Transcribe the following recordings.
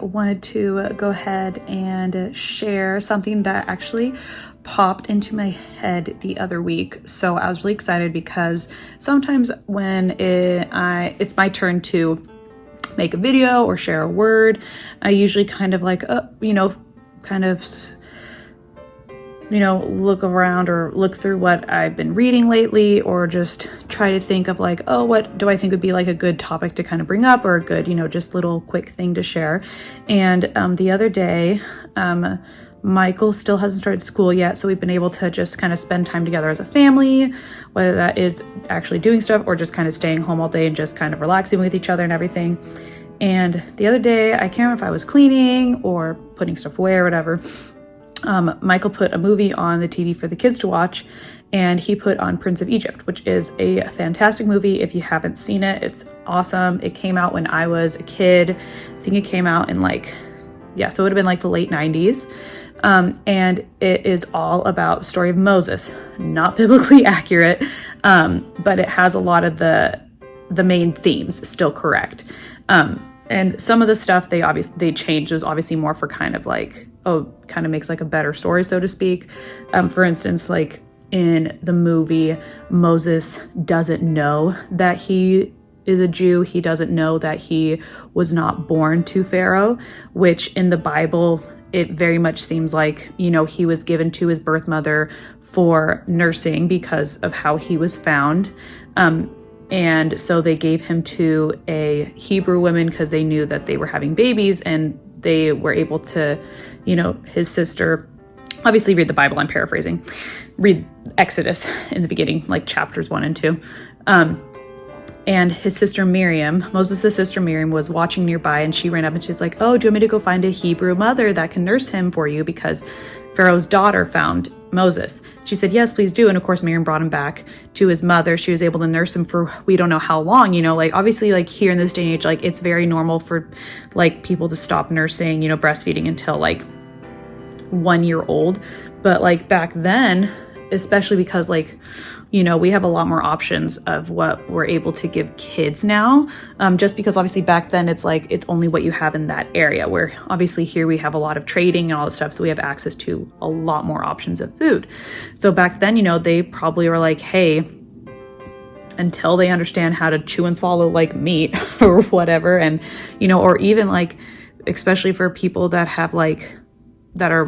I wanted to go ahead and share something that actually popped into my head the other week. So I was really excited because sometimes when it's my turn to make a video or share a word, I usually kind of like, look around or look through what I've been reading lately, or just try to think of like, oh, what do I think would be like a good topic to kind of bring up, or a good, just little quick thing to share. And the other day, Michael still hasn't started school yet, so we've been able to just kind of spend time together as a family, whether that is actually doing stuff or just kind of staying home all day and just kind of relaxing with each other and everything. And the other day, I can't remember if I was cleaning or putting stuff away or whatever, Michael put a movie on the TV for the kids to watch, and he put on Prince of Egypt, which is a fantastic movie. If you haven't seen it, it's awesome. It came out when I was a kid. I think it came out in so it would have been like the late 90s. And it is all about the story of Moses, not biblically accurate, but it has a lot of the main themes still correct. And some of the stuff they changed was obviously more for kind of like, kind of makes like a better story, so to speak. For instance, like in the movie, Moses doesn't know that he is a Jew. He doesn't know that he was not born to Pharaoh, which in the Bible, it very much seems like, he was given to his birth mother for nursing because of how he was found. And so they gave him to a Hebrew woman because they knew that they were having babies, and they were able to, his sister, obviously read the Bible, I'm paraphrasing, read Exodus in the beginning, like chapters 1 and 2. And his sister Miriam, Moses' sister Miriam, was watching nearby, and she ran up and she's like, oh, do you want me to go find a Hebrew mother that can nurse him for you? Because Pharaoh's daughter found Moses. She said, yes, please do. And of course, Miriam brought him back to his mother. She was able to nurse him for, we don't know how long, obviously like here in this day and age, like it's very normal for like people to stop nursing, breastfeeding until like 1 year old. But like back then, especially because we have a lot more options of what we're able to give kids now, just because obviously back then it's like it's only what you have in that area, where obviously here we have a lot of trading and all this stuff, so we have access to a lot more options of food. So back then, they probably were like, hey, until they understand how to chew and swallow like meat or whatever, and or even like, especially for people that have that are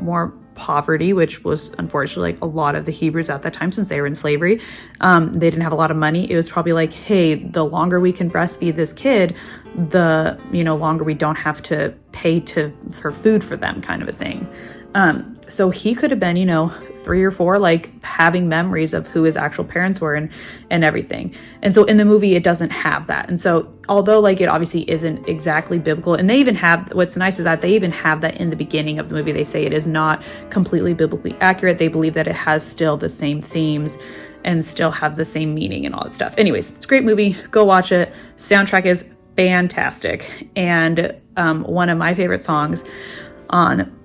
more poverty, which was unfortunately like a lot of the Hebrews at that time, since they were in slavery, they didn't have a lot of money. It was probably like, hey, the longer we can breastfeed this kid, the longer we don't have to pay for food for them, kind of a thing. So he could have been 3 or 4, like having memories of who his actual parents were and everything. And so in the movie, it doesn't have that. And so although like it obviously isn't exactly biblical, and they even have, what's nice is that they even have that in the beginning of the movie. They say it is not completely biblically accurate. They believe that it has still the same themes and still have the same meaning and all that stuff. Anyways, it's a great movie. Go watch it. Soundtrack is fantastic. And one of my favorite songs on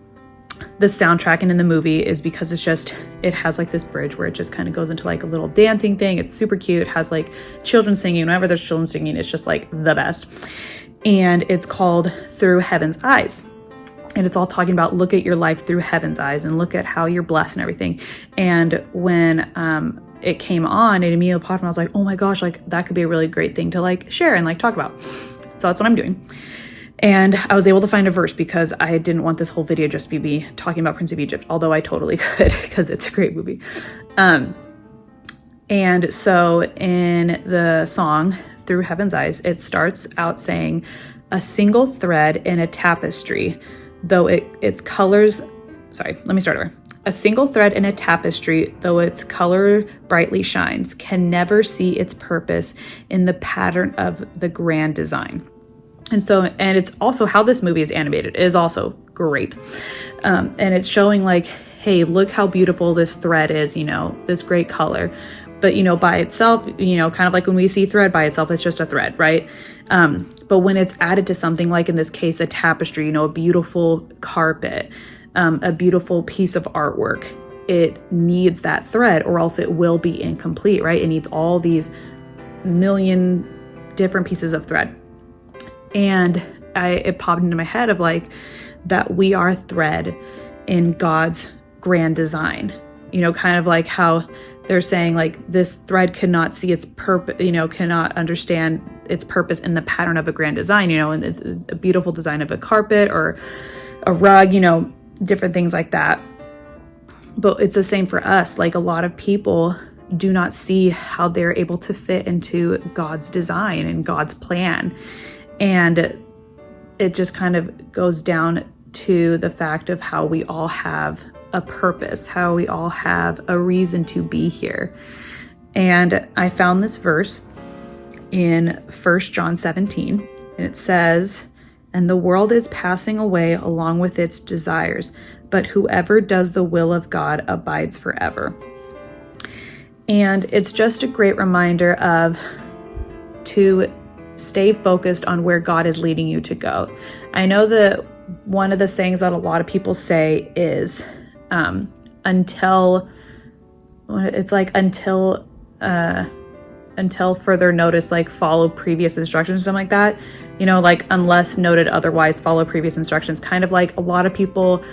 the soundtrack and in the movie is because it has like this bridge where it just kind of goes into like a little dancing thing. It's super cute. It has like children singing. Whenever there's children singing, it's just like the best. And it's called Through Heaven's Eyes. And it's all talking about look at your life through heaven's eyes and look at how you're blessed and everything. And when it came on, it immediately popped, and I was like, oh my gosh, like that could be a really great thing to like share and like talk about. So that's what I'm doing. And I was able to find a verse because I didn't want this whole video just to be me talking about Prince of Egypt, although I totally could because it's a great movie. And so in the song, Through Heaven's Eyes, it starts out saying, a single thread in a tapestry, though its colors, let me start over. A single thread in a tapestry, though its color brightly shines, can never see its purpose in the pattern of the grand design. And it's also how this movie is animated is also great. And it's showing like, hey, look how beautiful this thread is, this great color. But, by itself, kind of like when we see thread by itself, it's just a thread, right? But when it's added to something like in this case, a tapestry, a beautiful carpet, a beautiful piece of artwork, it needs that thread or else it will be incomplete, right? It needs all these million different pieces of thread. And it popped into my head of like that we are a thread in God's grand design, kind of like how they're saying like this thread cannot see its purpose, cannot understand its purpose in the pattern of a grand design, and it's a beautiful design of a carpet or a rug, different things like that. But it's the same for us. Like a lot of people do not see how they're able to fit into God's design and God's plan. And it just kind of goes down to the fact of how we all have a purpose, how we all have a reason to be here. And I found this verse in 1 John 17, and it says, "And the world is passing away along with its desires, but whoever does the will of God abides forever." And it's just a great reminder to stay focused on where God is leading you to go. I know that one of the sayings that a lot of people say is until further notice, like follow previous instructions, something like that, like unless noted otherwise, follow previous instructions. Kind of like a lot of people,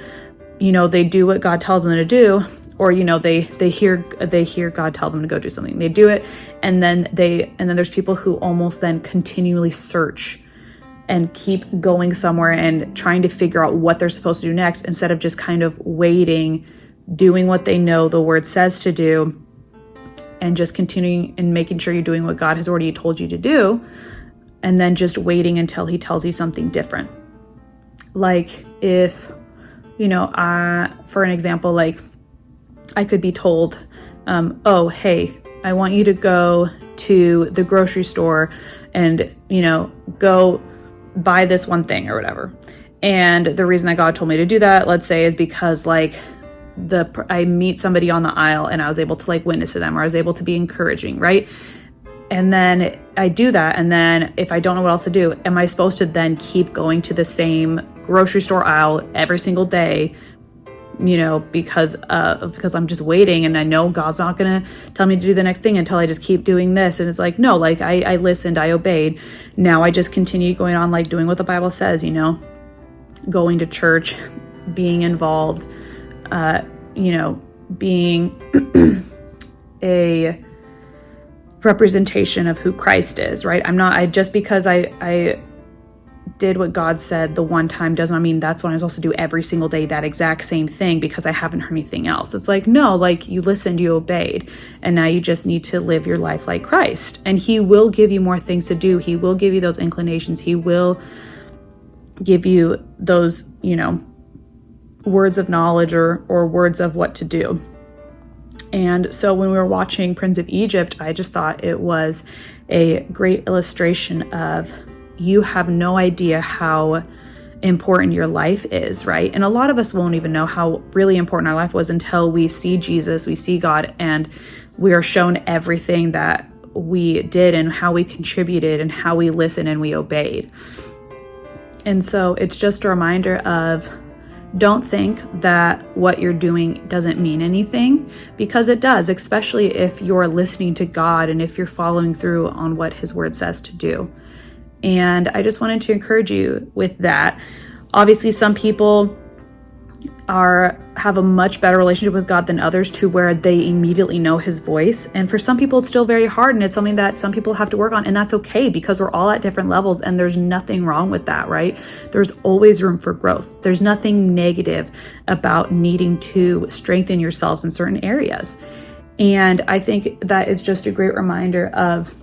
they do what God tells them to do, or they hear God tell them to go do something, they do it, and then there's people who almost then continually search and keep going somewhere and trying to figure out what they're supposed to do next, instead of just kind of waiting, doing what they know the word says to do, and just continuing and making sure you're doing what God has already told you to do, and then just waiting until he tells you something different. Like if, for an example, like I could be told, oh, hey, I want you to go to the grocery store and, go buy this one thing or whatever. And the reason that God told me to do that, let's say, is because like I meet somebody on the aisle and I was able to like witness to them, or I was able to be encouraging, right? And then I do that. And then if I don't know what else to do, am I supposed to then keep going to the same grocery store aisle every single day, because I'm just waiting and I know God's not going to tell me to do the next thing until I just keep doing this? And it's like, no, like I listened, I obeyed. Now I just continue going on, like doing what the Bible says, going to church, being involved, being a representation of who Christ is, right? Just because I did what God said the one time does not mean that's what I'm supposed to do every single day, that exact same thing, because I haven't heard anything else. It's like, no, like you listened, you obeyed, and now you just need to live your life like Christ. And he will give you more things to do. He will give you those inclinations. He will give you those, words of knowledge or words of what to do. And so when we were watching Prince of Egypt, I just thought it was a great illustration of you have no idea how important your life is, right? And a lot of us won't even know how really important our life was until we see Jesus, we see God, and we are shown everything that we did and how we contributed and how we listened and we obeyed. And so it's just a reminder of, don't think that what you're doing doesn't mean anything, because it does, especially if you're listening to God and if you're following through on what his word says to do. And I just wanted to encourage you with that. Obviously, some people have a much better relationship with God than others, to where they immediately know his voice. And for some people, it's still very hard, and it's something that some people have to work on, and that's okay, because we're all at different levels, and there's nothing wrong with that, right? There's always room for growth. There's nothing negative about needing to strengthen yourselves in certain areas. And I think that is just a great reminder of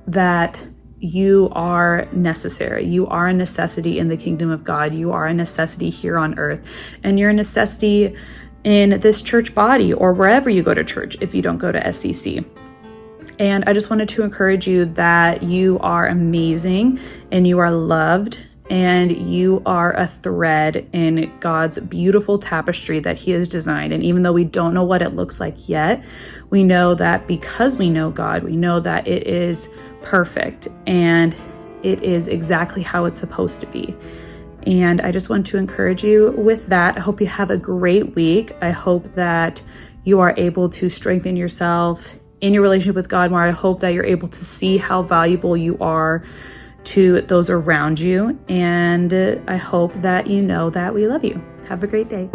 that you are necessary. You are a necessity in the kingdom of God. You are a necessity here on earth. And you're a necessity in this church body, or wherever you go to church if you don't go to SCC. And I just wanted to encourage you that you are amazing, and you are loved, and you are a thread in God's beautiful tapestry that he has designed. And even though we don't know what it looks like yet, we know that because we know God, we know that it is perfect and it is exactly how it's supposed to be. And I just want to encourage you with that. I hope you have a great week. I hope that you are able to strengthen yourself in your relationship with God more. I hope that you're able to see how valuable you are to those around you. And I hope that you know that we love you. Have a great day.